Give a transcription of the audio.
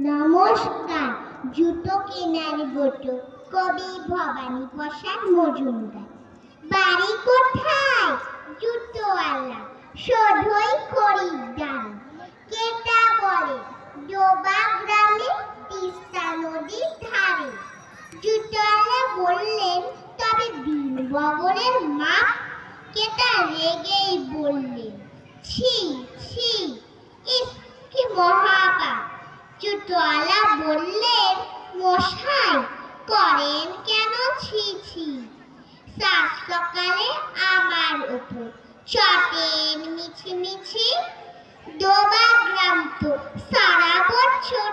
নমস্কার। জুতো কেনার গোটো, কবি ভবানী প্রসাদ মজুমদার। বাড়ি কোথায়? জুতোওয়ালা, শোধই খরিদ্দার। কেটা বলে ডোবা গ্রামে, তিস্তা নদীর ধারে। জুতোওয়ালা বললেন, তবে দিন বগরের মাপ? কেটা রেগেই বললেন, ছি ছি, ইস কি মহাপাপ। জুতোওয়ালা বললেন, মশাই করেন কেন ছি ছি? সাত সকালে আমার উপর চটেন মিছি মিছি। ডোবা গ্রাম তো সারা বছর